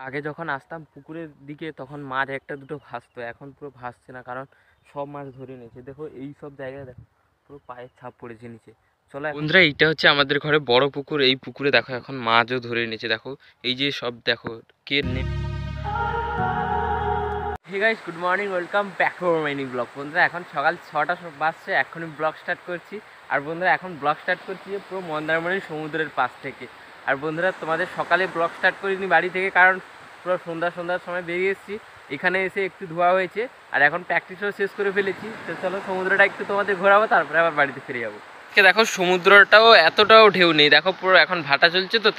আগে যখন আসতাম পুকুরের দিকে তখন মাছ একটা দুটো ভাসতো, এখন পুরো ভাসছে না, কারণ সব মাছ ধরে নিয়েছে। দেখো এই সব জায়গায় দেখো পুরো পায়ের ছাপ পড়েছে নিচে। চলো বন্ধুরা, এইটা হচ্ছে আমাদের ঘরে বড় পুকুর। এই পুকুরে দেখো এখন মাছও ধরে নিয়েছে। দেখো এই যে সব দেখো কে hey guys, good morning, welcome back to our mini blog. বন্ধুরা এখন সকাল 6টা বাজছে, এখনই ব্লগ স্টার্ট করছি। আর বন্ধুরা এখন ব্লগ স্টার্ট করছি পুরো মন্দারমণি সমুদ্রের পাশ থেকে। আর বন্ধুরা তোমাদের সকালে ব্লগ স্টার্ট করিনি বাড়ি থেকে, কারণ পুরো সন্ধ্যার সময় বেরিয়ে এসেছি। এখানে এসে একটু ধোয়া হয়েছে আর এখন প্র্যাকটিসও শেষ করে ফেলেছি। তো চলো সমুদ্রটা একটু তোমাদের ঘোরাবো, তারপরে আবার বাড়িতে ফিরে যাবো। দেখো সমুদ্রটাও এতটাও ঢেউ নেই, দেখো পুরো এখন ভাটা চলছে তো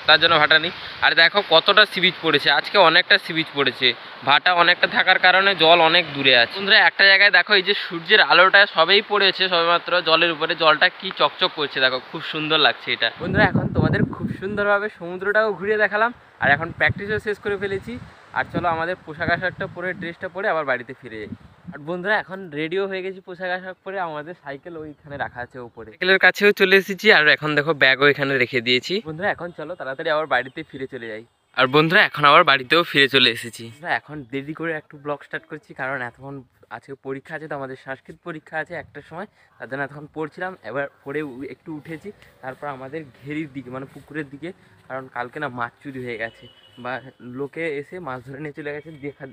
তার জন্য ভাটা নেই। আর দেখো কতটা সি বিচ পড়েছে, আজকে অনেকটা সি বিচ পড়েছে। ভাটা অনেকটা থাকার কারণে জল অনেক দূরে আছে। বন্ধুরা একটা জায়গায় দেখো এই যে সূর্যের আলোটা সবেই পড়েছে সবেমাত্র জলের উপরে, জলটা কি চকচক করছে, দেখো খুব সুন্দর লাগছে এটা। বন্ধুরা এখন তোমাদের খুব সুন্দরভাবে সমুদ্রটাও ঘুরিয়ে দেখালাম, আর এখন প্র্যাকটিসও শেষ করে ফেলেছি। আর চলো আমাদের পোশাক আশাকটা পরে, ড্রেসটা পরে আবার বাড়িতে ফিরে যাই। আর বন্ধুরা এখন রেডিও হয়ে গেছি পোশাক আশাক পরে, আমাদের সাইকেল ওইখানে রাখা আছে উপরে, সাইকেলের কাছেও চলে এসেছি। আর এখন দেখো ব্যাগও এখানে রেখে দিয়েছি। বন্ধুরা এখন চলো তাড়াতাড়ি আবার বাড়িতে ফিরে চলে যাই। আর বন্ধুরা এখন আবার বাড়িতেও ফিরে চলে এসেছি। এখন দেরি করে একটু ব্লগ স্টার্ট করছি, কারণ এতক্ষণ আজকে পরীক্ষা আছে, তো আমাদের সংস্কৃত পরীক্ষা আছে একটার সময়, তার জন্য এতক্ষণ পড়ছিলাম। এবার পড়ে একটু উঠেছি, তারপর আমাদের ঘেরির দিকে মানে পুকুরের দিকে, কারণ কালকে না মাছ চুরি হয়ে গেছে, বা লোকে এসে মাছ ধরে নিয়ে চলে গেছে,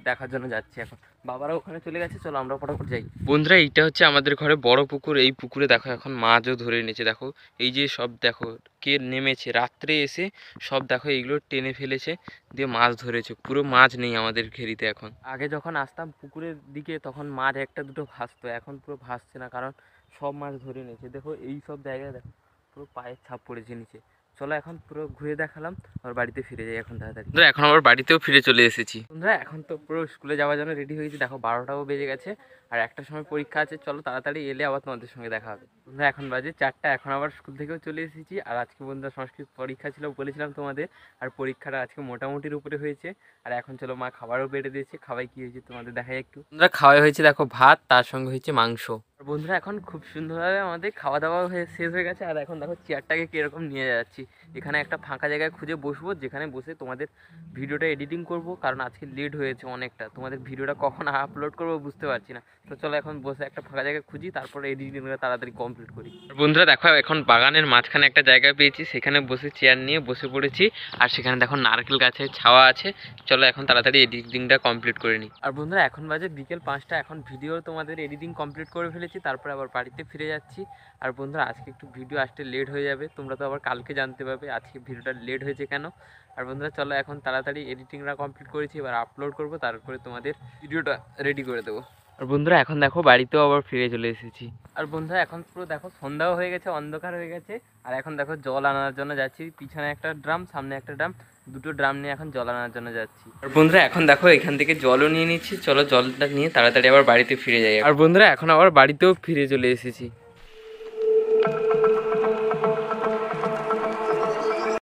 দেখার জন্য যাচ্ছি এখন। বাবারা ওখানে চলে গেছে, চলো আমরা ফটাফট যাই। বন্ধুরা এইটা হচ্ছে আমাদের ঘরে বড় পুকুর। এই পুকুরে দেখো এখন মাছও ধরে নিয়েছে। দেখো এই যে সব দেখো কে নেমেছে রাত্রে এসে, সব দেখো এইগুলো টেনে ফেলেছে, দিয়ে মাছ ধরেছে। পুরো মাছ নেই আমাদের ঘেরিতে এখন। আগে যখন আসতাম পুকুরের দিকে তখন মাছ একটা দুটো ভাসতো, এখন পুরো ভাসছে না, কারণ সব মাছ ধরে নিয়েছে। দেখো এই সব জায়গায় দেখো পুরো পায়ের ছাপ পড়েছে নিচে। চলো এখন পুরো ঘুরে দেখালাম, আবার বাড়িতে ফিরে যাই এখন তাড়াতাড়ি। এখন আবার বাড়িতেও ফিরে চলে এসেছি। বন্ধুরা এখন তো পুরো স্কুলে যাওয়ার জন্য রেডি হয়েছি। দেখো 12টাও বেজে গেছে, আর একটার সময় পরীক্ষা আছে। চলো তাড়াতাড়ি এলে আবার তোমাদের সঙ্গে দেখা হবে। বন্ধুরা এখন বাজে 4টা, এখন আবার স্কুল থেকেও চলে এসেছি। আর আজকে বন্ধুরা সংস্কৃত পরীক্ষা ছিল বলেছিলাম তোমাদের, আর পরীক্ষাটা আজকে মোটামুটির উপরে হয়েছে। আর এখন চলো মা খাবারও বেড়ে দিয়েছে, খাওয়াই কি হয়েছে তোমাদের দেখাই একটু। বন্ধুরা খাওয়াই হয়েছে দেখো ভাত, তার সঙ্গে হয়েছে মাংস। বন্ধুরা এখন খুব সুন্দরভাবে আমাদের খাওয়া দাওয়া শেষ হয়ে গেছে। আর এখন দেখো চেয়ারটাকে কীরকম নিয়ে যাচ্ছি, এখানে একটা ফাঁকা জায়গায় খুঁজে বসবো, যেখানে বসে তোমাদের ভিডিওটা এডিটিং করব, কারণ আজকে লেট হয়েছে অনেকটা। তোমাদের ভিডিওটা কখন আপলোড করবো বুঝতে পারছি না। তো চলো এখন বসে একটা ফাঁকা জায়গায় খুঁজি, তারপরে এডিটিংটা তাড়াতাড়ি কমপ্লিট করি। বন্ধুরা দেখো এখন বাগানের মাঝখানে একটা জায়গা পেয়েছি, সেখানে বসে চেয়ার নিয়ে বসে পড়েছি। আর সেখানে দেখো নারকেল গাছের ছাওয়া আছে। চলো এখন তাড়াতাড়ি এডিটিংটা কমপ্লিট করে নিই। আর বন্ধুরা এখন বাজে বিকেল 5টা, এখন ভিডিও তোমাদের এডিটিং কমপ্লিট করে ফেলেছি, তারপরে আবার বাড়িতে ফিরে যাচ্ছি। আর বন্ধুরা আজকে একটু ভিডিও আসতে লেট হয়ে যাবে, তোমরা তো আবার কালকে জানতে পারবে আজকে ভিডিওটা লেট হয়েছে কেন। আর বন্ধুরা চলো এখন তাড়াতাড়ি এডিটিংটা কমপ্লিট করেছি, এবার আপলোড করব, তারপরে তোমাদের ভিডিওটা রেডি করে দেবো। আর বন্ধুরা এখন দেখো বাড়িতেও আবার ফিরে চলে এসেছি। আর বন্ধুরা এখন পুরো দেখো সন্ধ্যাও হয়ে গেছে, অন্ধকার হয়ে গেছে। আর এখন দেখো জল আনার জন্য যাচ্ছি, পিছনে একটা ড্রাম, সামনে একটা ড্রাম, দুটো ড্রাম নিয়ে এখন জল আনার জন্য যাচ্ছি। আর বন্ধুরা এখন দেখো এখান থেকে জলও নিয়ে নিচ্ছি, চলো জলটা নিয়ে তাড়াতাড়ি আবার বাড়িতে ফিরে যাই। আর বন্ধুরা এখন আবার বাড়িতেও ফিরে চলে এসেছি।